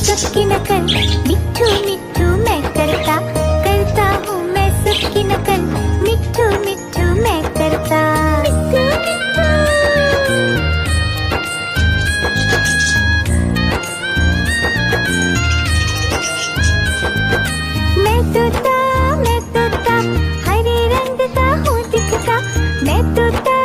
सबकी नकल, मिट्ठू मिट्ठू मैं करता, करता हूँ मैं सबकी नकल, मिट्ठू मिट्ठू मैं करता। मैं तोता हरे रंग का हूँ दिखता, मैं तोता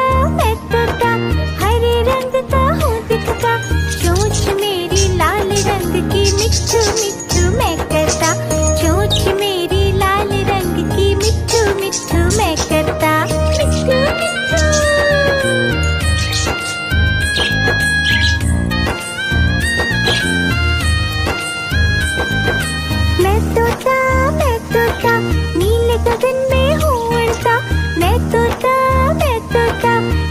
हरे रंग का हूँ दिखता, चोंच मेरी लाल रंग की, मिट्ठू मिट्ठू मैं करता, चोंच मेरी लाल रंग की, मिट्ठू मिट्ठू मैं करता। मैं तोता नीले गगन में हूँ उड़ता, मैं तोता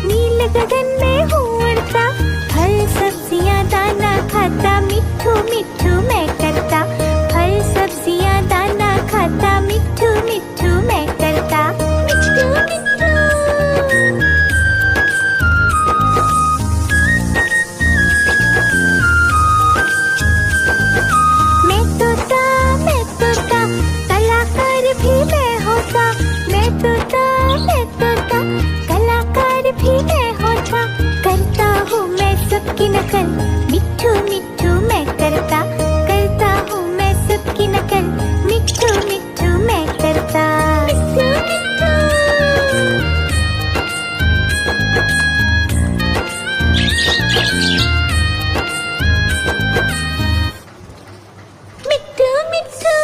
नीले गगन में हूँ उड़ता, फल सब्जियाँ दाना खाता, मिट्ठू मिट्ठू मैं करता, फल सब्जियाँ दाना खाता, मिट्ठू मिट्ठू मैं करता। मैं तोता कलाकार भी मैं होता, मैं तोता कलाकार भी मैं होता, करता हूँ मैं सबकी नकल, मिट्ठू मिट्ठू मैं करता, करता हूँ मैं सबकी नकल, मिट्ठू मिट्ठू मैं करता। मिट्ठू मिट्ठू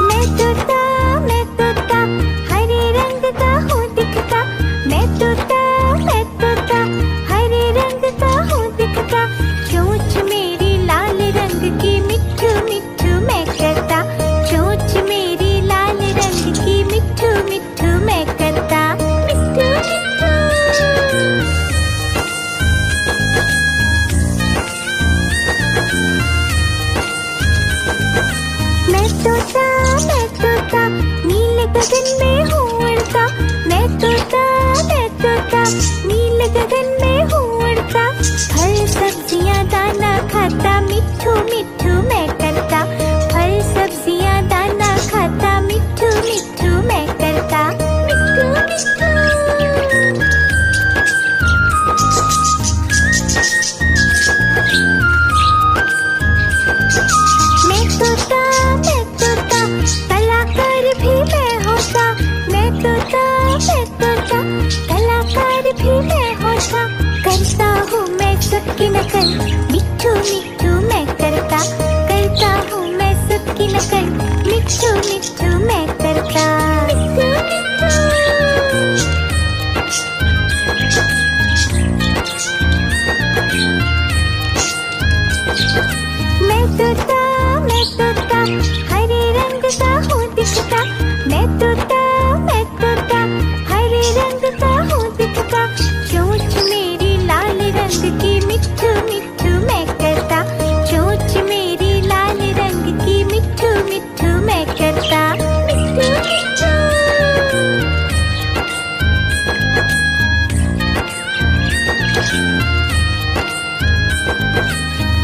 मैं तोता हरे रंग का हूँ दिखता, मैं तोता हरे रंग का हूँ दिखता, चोंच मेरी लाल रंग की, मिट्ठू मिट्ठू मैं करता, चोंच मेरी लाल रंग की, मिट्ठू मिट्ठू मैं करता। मैं तोता नीले गगन में हूँ उड़ता, मैं तोता नीले गगन में हूँ उड़ता, फल सब्जियाँ दाना खाता, मिट्ठू मिट्ठू मैं करता, फल सब्जियाँ दाना खाता, मिट्ठू मिट्ठू मैं करता। मैं तोता कलाकार भी मैं होता, मैं तोता कलाकार भी मैं होता, करता हूँ मैं सबकी नकल, मिट्ठू मिट्ठू मैं करता, करता हूँ मैं सबकी नकल, मिट्ठू मिट्ठू मैं करता। मैं तोता हरे रंग का हूँ दिखता, मैं तोता हरे रंग का हूँ दिखता, चोंच मेरी लाल रंग की, मिट्ठू मिट्ठू मैं करता, चोंच मेरी लाल रंग की, मिट्ठू मिट्ठू मैं करता।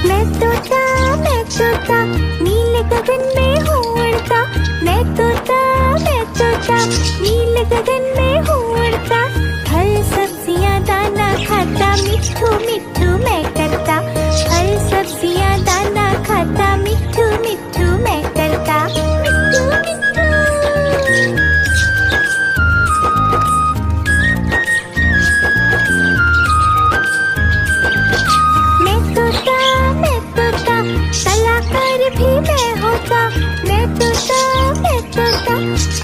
मैं तोता नीले गगन में हूँ उड़ता, मैं तोता नीले गगन में हूँ उड़ता, फल सब्जियाँ दाना खाता, मिट्ठू मिट्ठू मैं करता, फल सब्जियाँ दाना खाता, मिट्ठू मिट्ठू मैं करता। मैं तोता कलाकार भी मैं होता, मैं तोता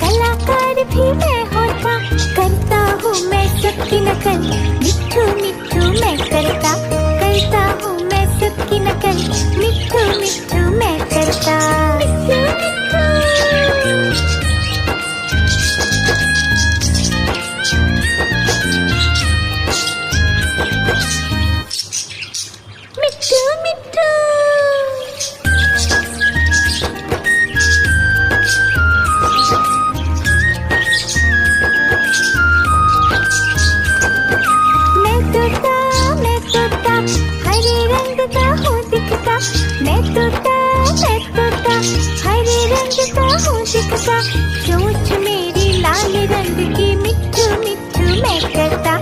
कलाकार भी मैं होता, करता हूँ मैं सबकी नकल, मिट्ठू मिट्ठू मैं करता, तोता, चोंच मेरी लाल रंग की मिट्ठू मिट्ठू मैं करता,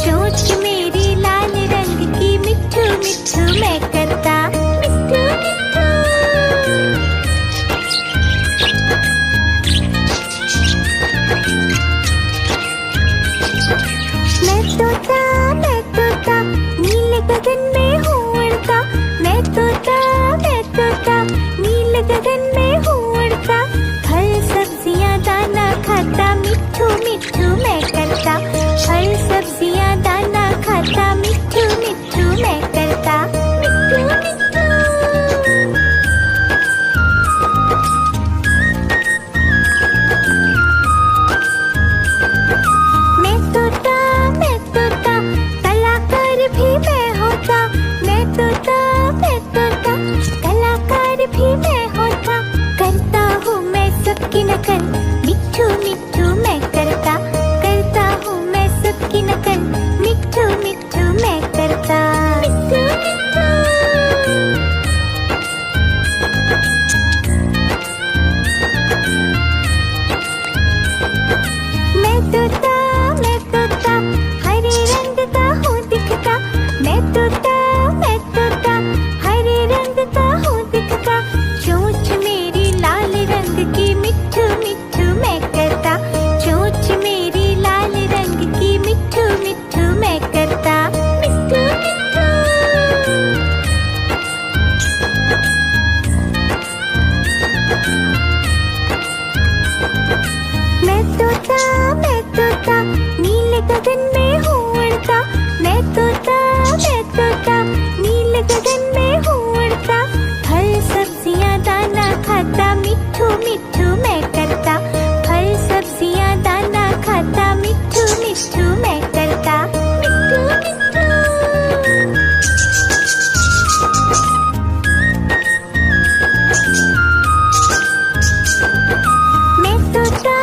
चोंच मेरी लाल रंग की मिट्ठू मिट्ठू मैं करता, मिट्ठू मिट्ठू। मैं तोता नीले गगन में हूँ उड़ता, मैं तोता नीले गगन में हूँ उड़ता, फल सब्जियाँ दाना खाता, मिट्ठू मिट्ठू मैं करता, फल सब्जियाँ दाना खाता, मिट्ठू मिट्ठू मैं करता, मिट्ठू मिट्ठू। मैं तोता कलाकार भी मैं होता, मैं तोता कलाकार भी मैं होता, करता हूँ मैं सबकी नकल, मिट्ठू मिट्ठू मैं करता हूँ मैं सबकी नकल, मिट्ठू मिट्ठू मैं करता, मिट्ठू मिट्ठू। मैं तोता हरे रंग का हूँ दिखता, मैं तोता हरे रंग का हूँ दिखता, चोंच मेरी लाल रंग की मिट्ठू मिट्ठू मैं करता, चोंच मेरी लाल रंग की मिट्ठू मिट्ठू मैं करता, मिट्ठू मिट्ठू। मैं तोता नीले गगन में हूँ उड़ता, मैं तोता नीले गगन में हूँ उड़ता, फल सब्जियाँ दाना खाता, मिट्ठू मिट्ठू मैं करता, फल सब्जियाँ दाना खाता, मिट्ठू मिट्ठू मैं करता, मिट्ठू मिट्ठू। मैं तोता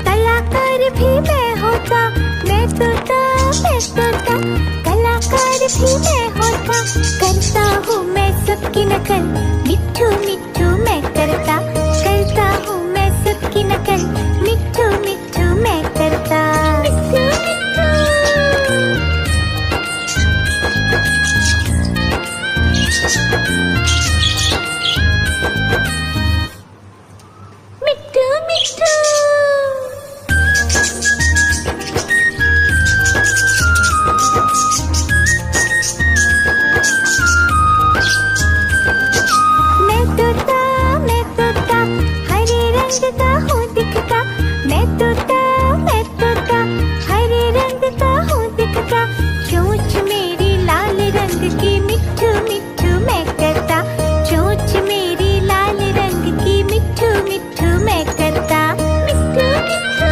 कलाकार भी मैं होता, मैं तोता कलाकार भी मैं होता, करता हूँ मैं सबकी नकल, मिट्ठू मिट्ठू मैं करता हूँ मैं सबकी नकल, मिट्ठू मिट्ठू मैं करता, मिट्ठू मिट्ठू। मिट्ठू मिट्ठू। मैं तोता हरे रंग का हूँ दिखता, मैं तोता हरे रंग का हूँ दिखता, चोंच मेरी लाल रंग की मिट्ठू मिट्ठू मैं करता, चोंच मेरी लाल रंग की मिट्ठू मिट्ठू मैं करता, मिट्ठू मिट्ठू।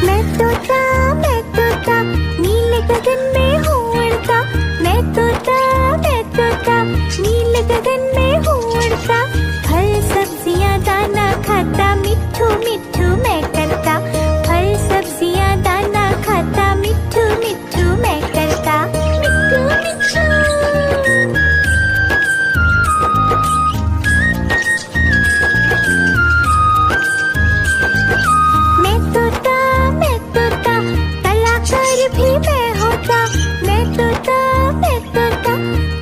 मैं तोता नीले गगन में हूँ उड़ता, मैं तोता नीले गगन में हूँ उड़ता, फल सब्जियाँ दाना खाता, मिट्ठू मिट्ठू मैं करता, फल सब्जियाँ दाना खाता, मिट्ठू मिट्ठू मैं करता, मिट्ठू मिट्ठू। मैं तोता कलाकार भी मैं होता, मैं तोता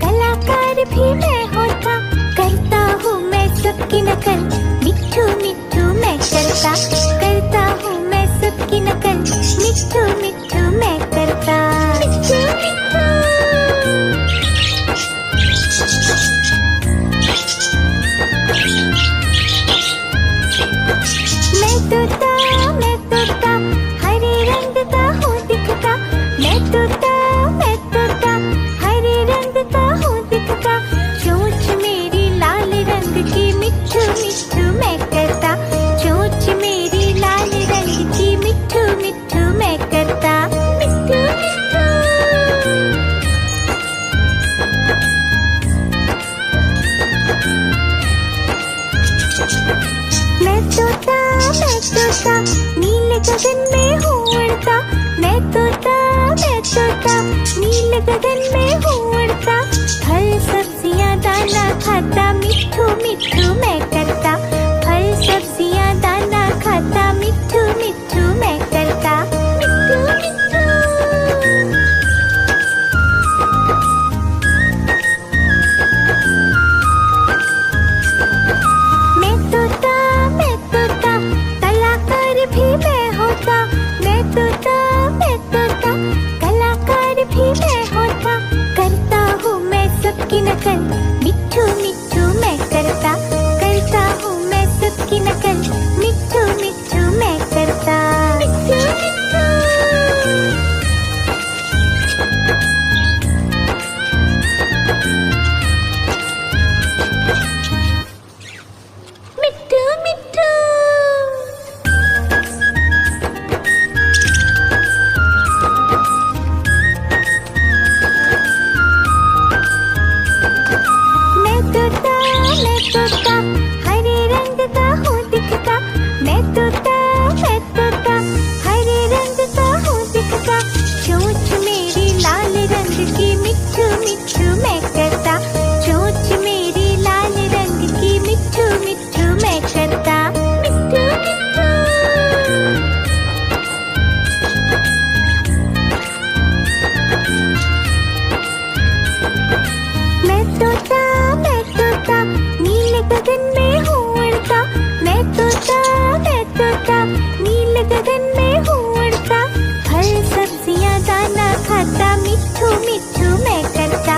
कलाकार भी मैं होता, करता हूँ मैं सबकी नकल, मिट्ठू मिट्ठू मैं करता हूँ मैं सबकी नकल, मिट्ठू मिट्ठू मैं करता, मिट्ठू मिट्ठू। मैं तोता हरे रंग का हूँ दिखता, मैं तोता हरे रंग का हूँ दिखता, चोंच मेरी लाल रंग की मिट्ठू मिट्ठू मैं करता, चोंच मेरी लाल रंग की मिट्ठू मिट्ठू मैं करता, मिट्ठू मिट्ठू। मैं तोता नीले गगन में हूँ उड़ता, मैं तोता नीले गगन में हूँ उड़ता, फल सब्जियाँ दाना खाता, मिट्ठू मिट्ठू मैं करता। फल सब्जियाँ दाना खाता, मिट्ठू मिट्ठू मैं करता। मिट्ठू मिट्ठू। मैं तोता, कलाकार भी मैं होता। मैं तोता, कलाकार भी मैं होता। करता हूँ मैं सबकी नकल, मिट्ठू मिट्ठू मैं करता। करता हूँ मैं सबकी नकल, मिट्ठू मिट्ठू मैं करता। मिट्ठू मिट्ठू। मिट्ठू मिट्ठू। मैं तोता, हरे रंग का हूँ दिखता। मैं तोता, हरे रंग का हूँ दिखता। चोंच मेरी लाल रंग की, मिट्ठू मिट्ठू मैं करता। चोंच मेरी लाल रंग की, मिट्ठू मिट्ठू मैं करता। मिट्ठू मिट्ठू। मैं तोता, नीले गगन में हूँ उड़ता। मैं तोता, नीले गगन में हूँ उड़ता। फल सब्जियाँ दाना खाता, मिट्ठू मिट्ठू मैं करता।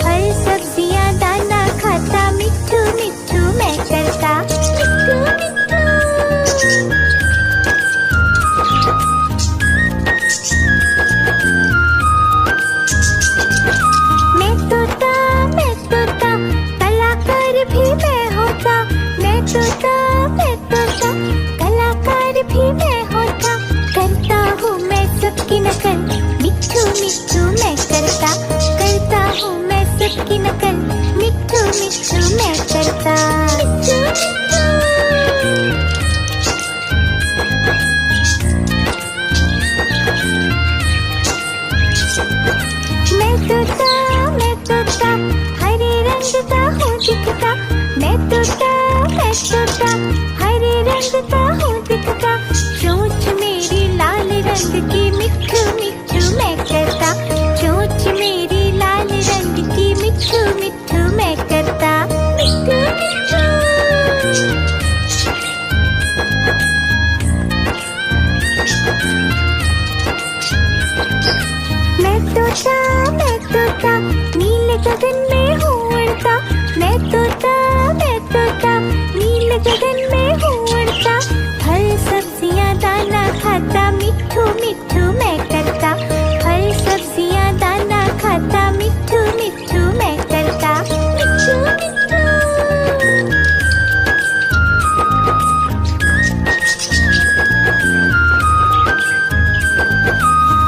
फल सब्जियाँ दाना खाता, मिट्ठू मिट्ठू मैं करता। मिट्ठू मिट्ठू। मैं तोता, कलाकार भी मैं होता। मैं तोता, कलाकार भी मैं होता। करता हूँ मैं सबकी नकल, मिट्ठू मिट्ठू मैं करता। करता हूँ मैं सबकी नकल, मिट्ठू मिट्ठू मैं करता। मिट्ठू मिट्ठू। मैं तोता, हरे रंग का हूँ दिखता। मैं तोता, हरे रंग का हूँ दिखता। चोंच मेरी लाल रंग की, मिट्ठू मिट्ठू मैं करता। चोंच मेरी लाल रंग की, मिट्ठू मिट्ठू मैं करता। मिट्ठू मिट्ठू। मैं तोता, नीले गगन में हूँ उड़ता। मैं तोता, नीले गगन में हूँ उड़ता। फल सब्जियाँ दाना खाता, मिट्ठू मिट्ठू मैं करता। फल सब्जियाँ दाना खाता, मिट्ठू मिट्ठू मैं करता। मिट्ठू मिट्ठू।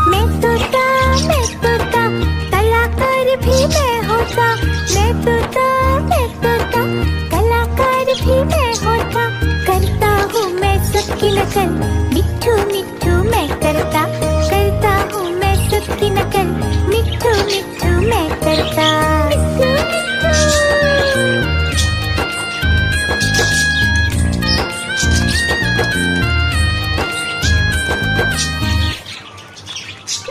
मैं तोता, कलाकार भी मैं होता। मैं तोता, कलाकार भी मैं होता। करता हूँ मैं सबकी नकल, मिट्ठू मिट्ठू मैं करता। करता हूँ मैं सबकी नकल, मिट्ठू मिट्ठू मैं करता। मिट्ठू मिट्ठू।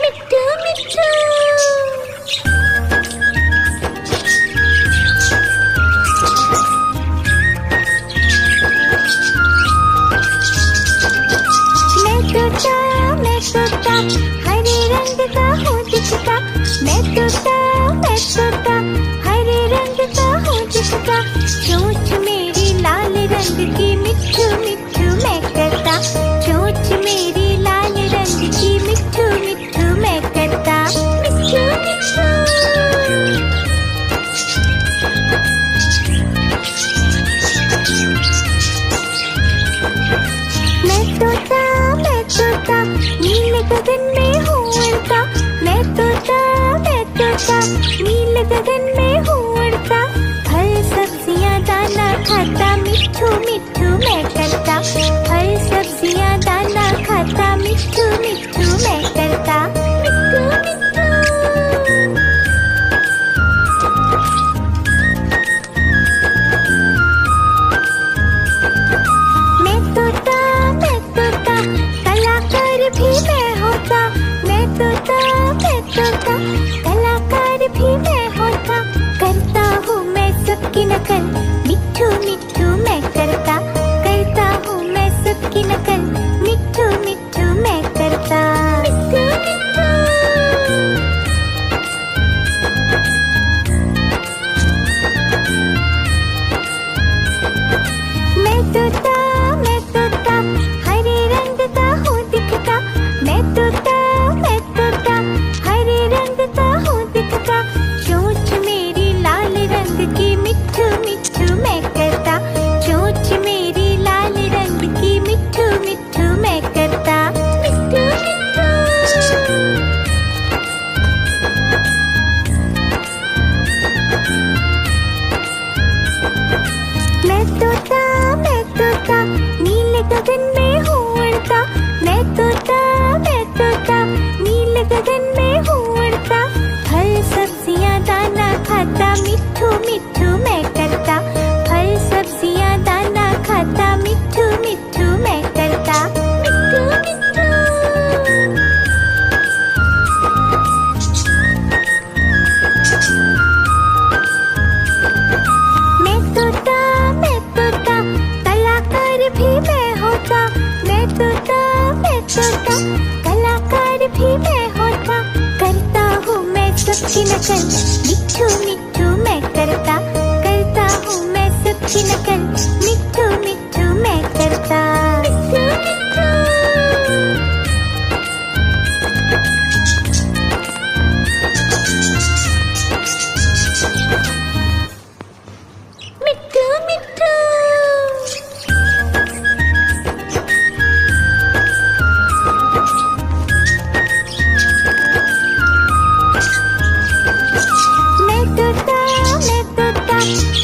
मिट्ठू मिट्ठू। मैं तोता, हरे रंग का हूँ दिखता। मैं तोता, हरे रंग का हूँ दिखता। चोंच मेरी लाल रंग की, मिट्ठू मिट्ठू मैं करता। चोंच मेरी लाल रंग की, मिट्ठू मिट्ठू मैं करता। मिट्ठू मिट्ठू। मैं तोता, नीले गगन में हूँ उड़ता। मैं तोता, नीले गगन में हूँ उड़ता। फल सब्जियाँ दाना खाता, मिट्ठू मिट्ठू मैं करता। फल सब्जियाँ दाना खाता, मिट्ठू मिट्ठू मैं करता। मिट्ठू मिट्ठू। भी मैं होता, मैं तोता, मैं तोता, कलाकार भी मैं होता। करता हूँ मैं सबकी नकल, मिट्ठू मिट्ठू मैं करता हूँ मैं सबकी नकल, मिट्ठू मिट्ठू मैं करता। मिट्ठू मिट्ठू मैं तोता हरे रंग का हूँ दिखता। मैं तोता हरे रंग का हूँ दिखता। चोंच मेरी लाल रंग की, मिट्ठू मिट्ठू मैं करता। चोंच मेरी लाल रंग की, मिट्ठू मिट्ठू मैं करता। मिट्ठू मिट्ठू मैं तोता नीले गगन में हूँ उड़ता। मैं तोता नीले गगन में हूँ उड़ता। फल सब्जियाँ दाना खाता, मिट्ठू मिट्ठू मैं करता। फल सब्जियाँ दाना खाता, मिट्ठू मिट्ठू मैं करता। मिट्ठू मिट्ठू मैं तोता कलाकार भी मैं होता। मैं तोता कलाकार भी मैं होता। करता हूँ मैं सबकी नकल, मिट्ठू मिट्ठू मैं करता हूँ मैं सबकी नकल, मिट्ठू मिट्ठू मैं करता। मिट्ठू मिट्ठू मिट्ठू मिट्ठू मैं तोता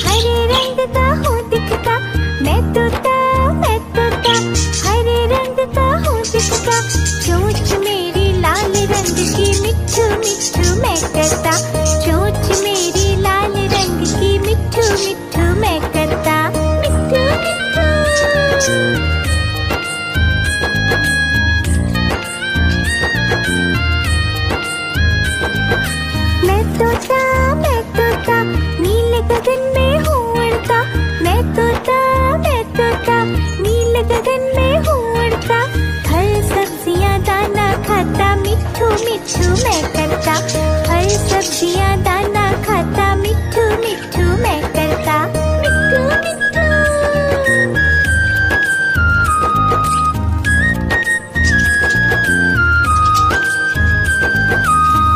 हरे रंग का हूँ दिखता। मैं तोता हरे रंग का हूँ दिखता। चोंच मेरी लाल रंग की, मिट्ठू मिट्ठू मैं करता। चोंच मेरी लाल रंग की, मिट्ठू मिट्ठू मैं करता। मिट्ठू मिट्ठू मैं तोता नीले गगन में हूँ उड़ता। मैं तोता नीले गगन में हूँ उड़ता। फल सब्जियाँ दाना खाता, मिट्ठू मिट्ठू मैं करता। फल सब्जियाँ दाना खाता, मिट्ठू मिट्ठू मैं करता। मिट्ठू मिट्ठू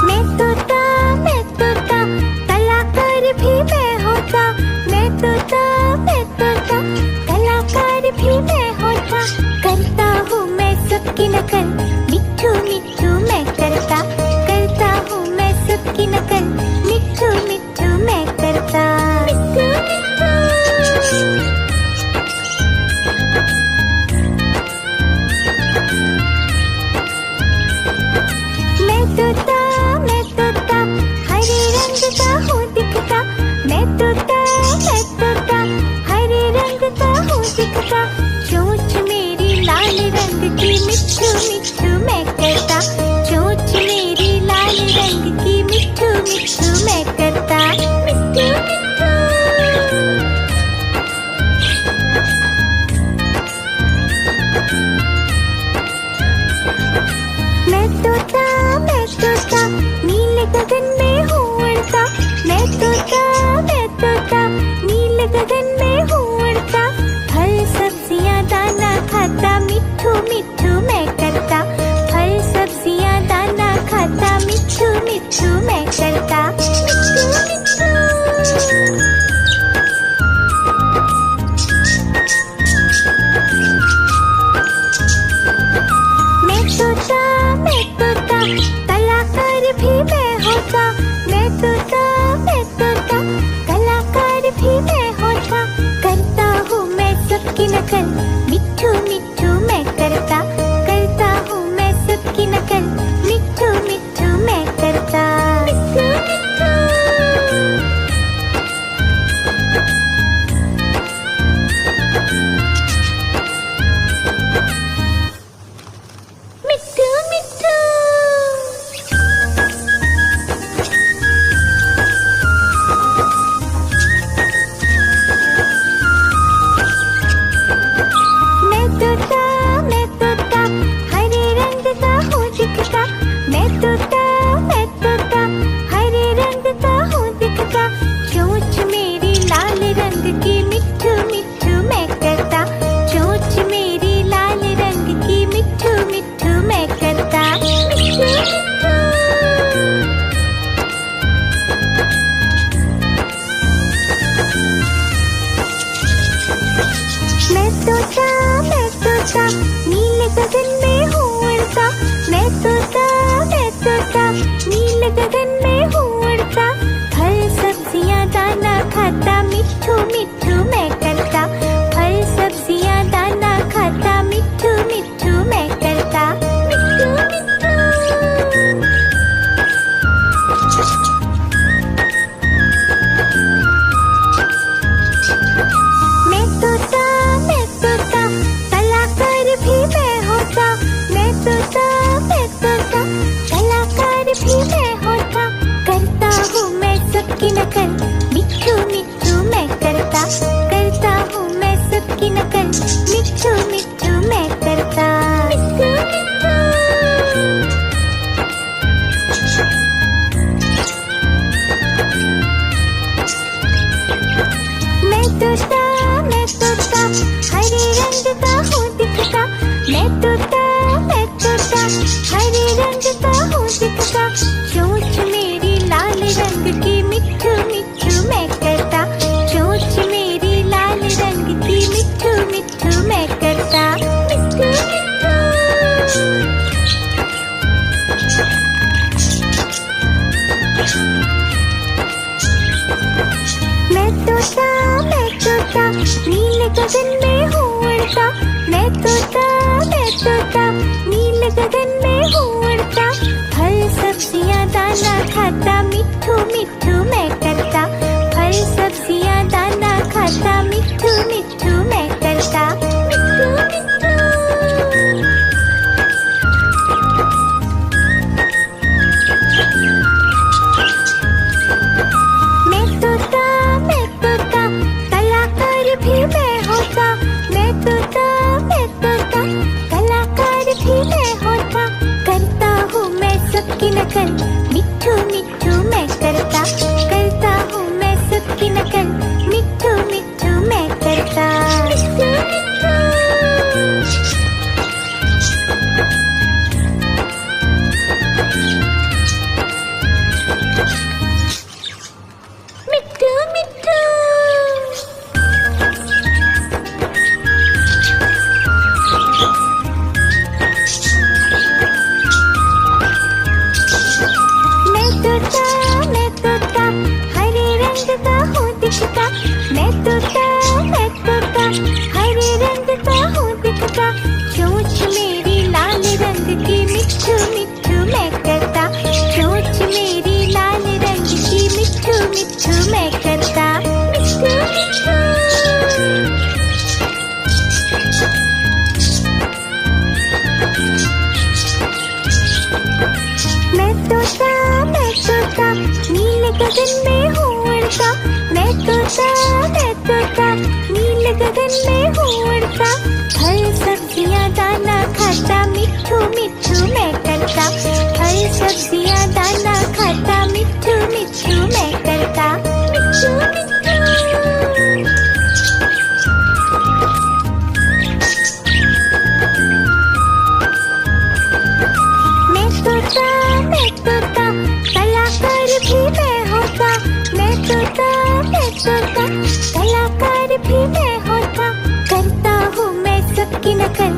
मैं तोता कलाकार भी मैं होता। मैं तोता कलाकार भी मैं होता। करता हूँ मैं सबकी नकल, मिट्ठू मिट्ठू मैं करता हूँ मैं सबकी नकल, मिट्ठू मिट्ठू मैं करता। मिट्ठू मिट्ठू मैं तोता हरे रंग का हूँ दिखता। मैं तोता हरे रंग का हूँ दिखता। चोंच मेरी लाल रंग की, मिट्ठू मिट्ठू मैं करता। चोंच मेरी लाल रंग की, मिट्ठू मिट्ठू मैं करता। मिट्ठू मिट्ठू मैं तोता नीले गगन में हूँ उड़ता। मैं तोता नीले गगन में हूँ उड़ता। फल सब्जियाँ दाना खाता, मिट्ठू मिट्ठू मैं करता। फल सब्जियाँ दाना खाता, मिट्ठू मिट्ठू मैं करता। मिट्ठू मिट्ठू मैं तोता कलाकार भी मैं होता। मैं तोता कलाकार भी मैं होता। करता हूँ मैं सबकी नकल, मिट्ठू मिट्ठू मैं करता हूँ मैं सबकी नकल, मिट्ठू मिट्ठू मैं करता। मिट्ठू मिट्ठू मिट्ठू गगन में हूँ उड़ता, मैं तोता नीले गगन में हूँ उड़ता। फल सब्जियाँ दाना खाता, मिट्ठू मिट्ठू मैं करता। फल सब्जियाँ दाना खाता, मिट्ठू मिट्ठू मैं करता। मिट्ठू मिट्ठू। मैं तोता कलाकार भी मैं होता। मैं तोता कलाकार भी मैं होता। करता हूँ मैं सबकी नकल, मिट्ठू मिट्ठू मैं करता। करता हूँ मैं सबकी नकल, मिट्ठू मिट्ठू मैं करता। मिट्ठू मिट्ठू। मिट्ठू मिट्ठू। मैं तोता हरे रंग का हूँ दिखता। मैं तोता हरे रंग का हूँ दिखता। चोंच मेरी लाल रंग की, मिट्ठू मिट्ठू मैं करता। चोंच मेरी लाल रंग की, मिट्ठू मिट्ठू मैं करता। मिट्ठू मिट्ठू। मैं तोता नीले गगन में हूँ उड़ता। मैं तोता नीले गगन में हूँ उड़ता। फल सब्जियाँ दाना खाता, मिट्ठू मिट्ठू मैं करता। फल सब्जियाँ दाना खाता, मिट्ठू मिट्ठू मैं करता। मिट्ठू मिट्ठू। मैं तोता कलाकार भी मैं होता। मैं तोता कलाकार भी मैं होता। करता हूँ मैं सबकी नकल,